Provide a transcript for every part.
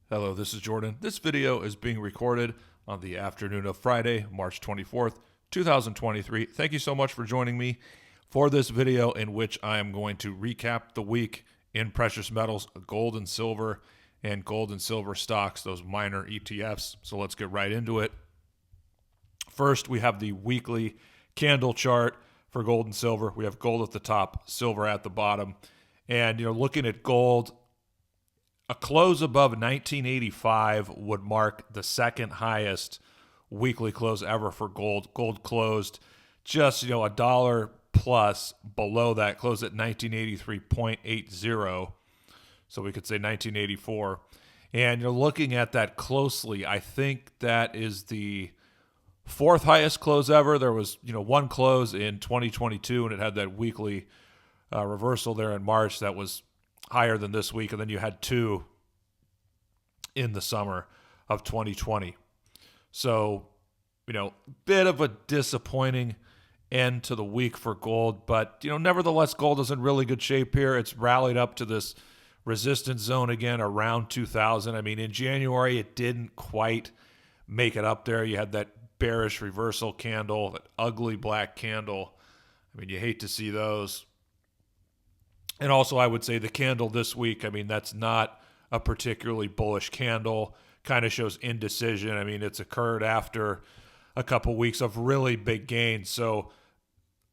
Hello, this is Jordan. This video is being recorded on the afternoon of Friday, March 24th, 2023. Thank you so much for joining me for this video in which I am going to recap the week in precious metals, gold and silver stocks, those minor ETFs. So let's get right into it. First, we have the weekly candle chart for gold and silver. We have gold at the top, silver at the bottom. And, looking at gold, a close above 1985 would mark the second highest weekly close ever for gold. Gold closed just, a dollar plus below that, closed at 1983.80. So we could say 1984. And you're looking at that closely. I think that is the fourth highest close ever. There was, one close in 2022, and it had that weekly reversal there in March that was higher than this week, and then you had two in the summer of 2020. So, bit of a disappointing end to the week for gold, but, nevertheless, gold is in really good shape here. It's rallied up to this resistance zone again around 2000. I mean, in January, it didn't quite make it up there. You had that bearish reversal candle, that ugly black candle. I mean, you hate to see those. And also, I would say the candle this week, that's not a particularly bullish candle. Kind of shows indecision. It's occurred after a couple weeks of really big gains. So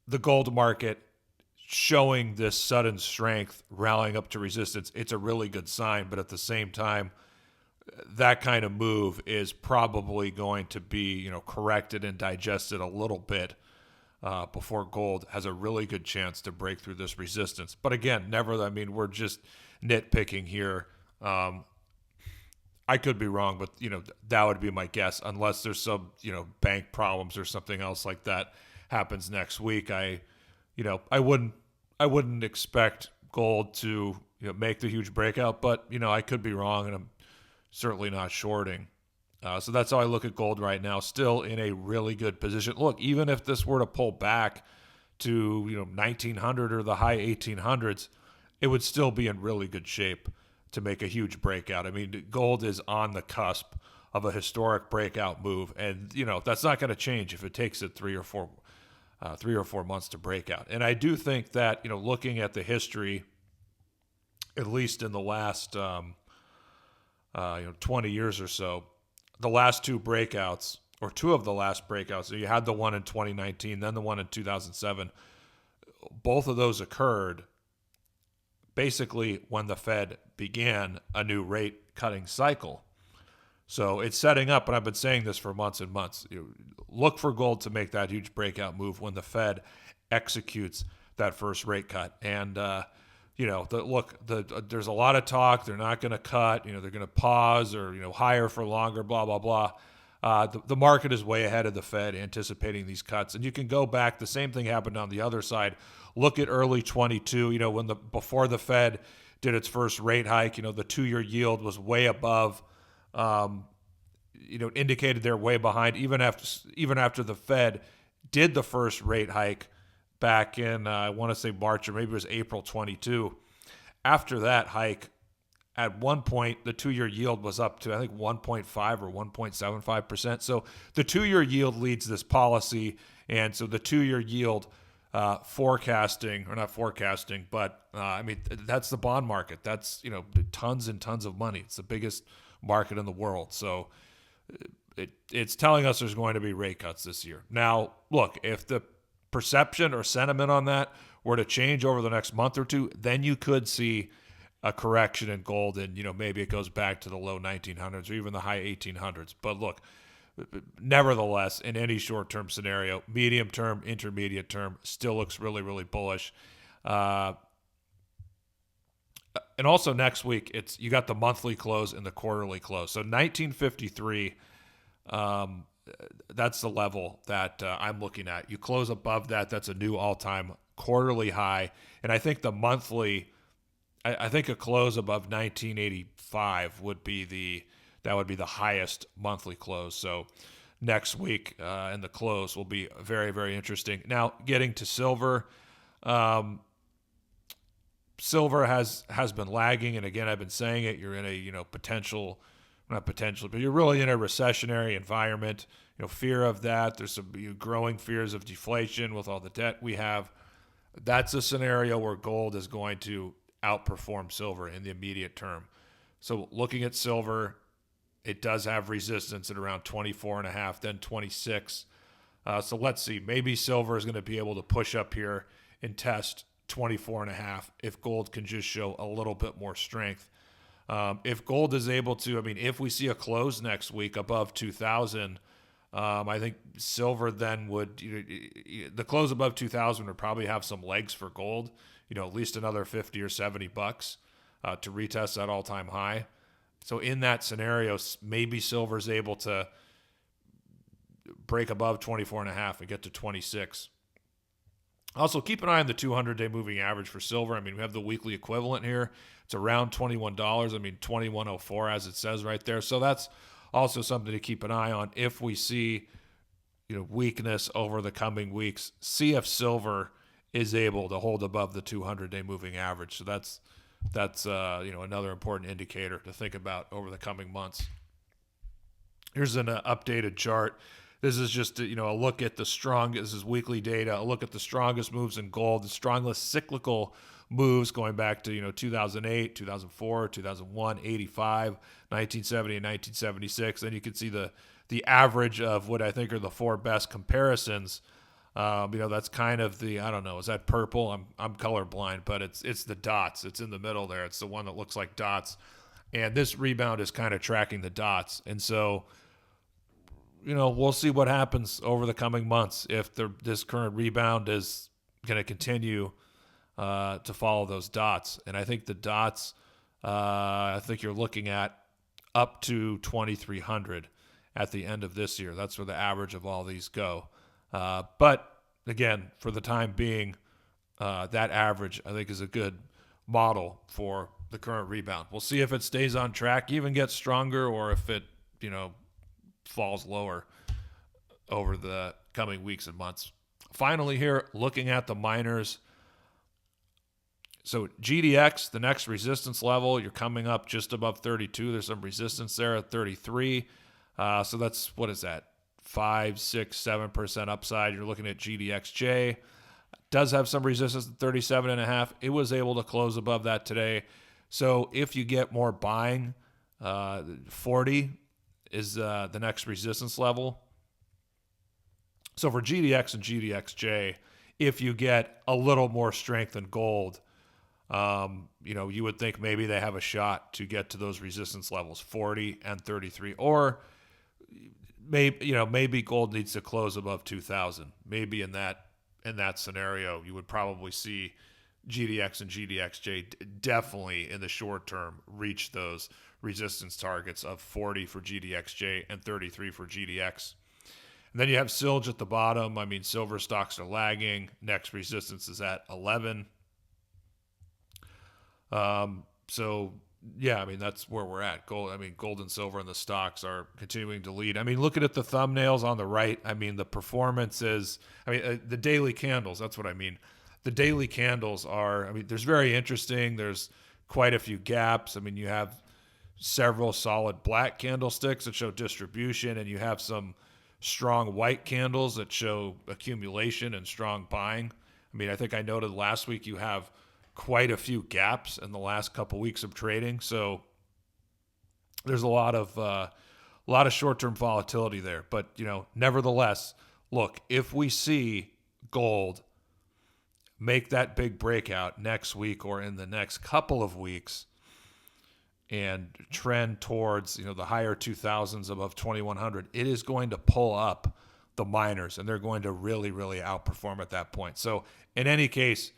the gold market showing this sudden strength, rallying up to resistance, it's a really good sign. But at the same time, that kind of move is probably going to be, corrected and digested a little bit before gold has a really good chance to break through this resistance. But again, we're just nitpicking here. I could be wrong, but, that would be my guess, unless there's some, bank problems or something else like that happens next week. I wouldn't expect gold to, make the huge breakout, but, I could be wrong, and I'm certainly not shorting. So that's how I look at gold right now, still in a really good position. Look, even if this were to pull back to 1900 or the high 1800s, it would still be in really good shape to make a huge breakout. Gold is on the cusp of a historic breakout move, and that's not going to change if it takes it 3 or 4 months to break out. And I do think that looking at the history, at least in the last 20 years or so, the last two breakouts, or two of the last breakouts, so you had the one in 2019, then the one in 2007, both of those occurred basically when the Fed began a new rate cutting cycle. So it's setting up, and I've been saying this for months and months, look for gold to make that huge breakout move when the Fed executes that first rate cut. And there's a lot of talk. They're not going to cut. They're going to pause or higher for longer. Blah blah blah. The market is way ahead of the Fed, anticipating these cuts. And you can go back. The same thing happened on the other side. Look at early 22. Before the Fed did its first rate hike, the 2-year yield was way above. Indicated they're way behind. Even after the Fed did the first rate hike back in, I want to say March, or maybe it was April 22. After that hike, at one point, the 2-year yield was up to, I think, 1.5 or 1.75%. So the 2-year yield leads this policy. And so the 2-year yield forecasting, or not forecasting, but that's the bond market. That's, tons and tons of money. It's the biggest market in the world. So it's telling us there's going to be rate cuts this year. Now, look, if the perception or sentiment on that were to change over the next month or two, then you could see a correction in gold, and maybe it goes back to the low 1900s or even the high 1800s. But look, nevertheless, in any short-term scenario, medium term, intermediate term, still looks really, really bullish. And also next week, you got the monthly close and the quarterly close. So 1953. That's the level that I'm looking at. You close above that, that's a new all-time quarterly high. And I think the monthly, I think a close above 1985 would be the highest monthly close. So next week and the close will be very, very interesting. Now, getting to silver, silver has been lagging, and again, I've been saying it. You're in a potential not potentially, but you're really in a recessionary environment. Fear of that. There's some growing fears of deflation with all the debt we have. That's a scenario where gold is going to outperform silver in the immediate term. So looking at silver, it does have resistance at around 24.5, then 26. So let's see. Maybe silver is going to be able to push up here and test 24.5 if gold can just show a little bit more strength. If gold is able to, if we see a close next week above 2,000, I think silver then would, the close above 2,000 would probably have some legs for gold, at least another 50 or 70 bucks to retest that all-time high. So in that scenario, maybe silver's able to break above 24.5 and get to 26. Also, keep an eye on the 200-day moving average for silver. We have the weekly equivalent here. It's around $21. $21.04 as it says right there. So that's also something to keep an eye on if we see, weakness over the coming weeks. See if silver is able to hold above the 200-day moving average. So that's another important indicator to think about over the coming months. Here's an updated chart. This is just a look at the strongest. This is weekly data. A look at the strongest moves in gold, the strongest cyclical moves going back to 2008, 2004, 2001, 85, 1970, and 1976. Then you can see the average of what I think are the four best comparisons. That's kind of the, I don't know, is that purple? I'm colorblind, but it's the dots. It's in the middle there. It's the one that looks like dots, and this rebound is kind of tracking the dots. And so, we'll see what happens over the coming months if this current rebound is going to continue to follow those dots. And I think the dots, I think you're looking at up to 2,300 at the end of this year. That's where the average of all these go. But again, for the time being, that average I think is a good model for the current rebound. We'll see if it stays on track, even gets stronger, or if it, falls lower over the coming weeks and months. Finally here, looking at the miners. So GDX, the next resistance level, you're coming up just above 32. There's some resistance there at 33. So that's, what is that? 5, 6, 7% upside. You're looking at GDXJ. Does have some resistance at 37.5. It was able to close above that today. So if you get more buying, 40 is the next resistance level. So for GDX and GDXJ, if you get a little more strength in gold, you would think maybe they have a shot to get to those resistance levels, 40 and 33. Or maybe gold needs to close above 2,000. Maybe in that scenario, you would probably see GDX and GDXJ definitely in the short term reach those resistance targets of 40 for GDXJ and 33 for GDX. And then you have Silge at the bottom. Silver stocks are lagging. Next resistance is at 11. So yeah, that's where we're at. Gold and silver and the stocks are continuing to lead. Looking at the thumbnails on the right, the performance is, the daily candles, that's what I mean. The daily candles are, there's very interesting. There's quite a few gaps. You have several solid black candlesticks that show distribution, and you have some strong white candles that show accumulation and strong buying. I think I noted last week you have quite a few gaps in the last couple weeks of trading. So there's a lot of short-term volatility there. But, nevertheless, look, if we see gold make that big breakout next week or in the next couple of weeks and trend towards, the higher 2,000s above 2,100, it is going to pull up the miners, and they're going to really, really outperform at that point. So in any case,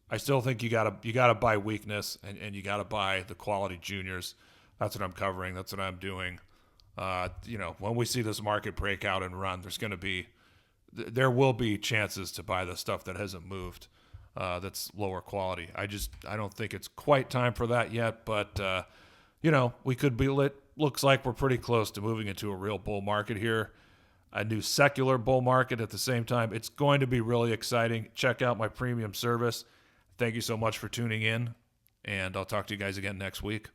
I still think you gotta buy weakness, and you gotta buy the quality juniors. That's what I'm covering. That's what I'm doing. When we see this market break out and run, there will be chances to buy the stuff that hasn't moved. That's lower quality. I don't think it's quite time for that yet, but we could be lit. Looks like we're pretty close to moving into a real bull market here. A new secular bull market at the same time. It's going to be really exciting. Check out my premium service. Thank you so much for tuning in, and I'll talk to you guys again next week.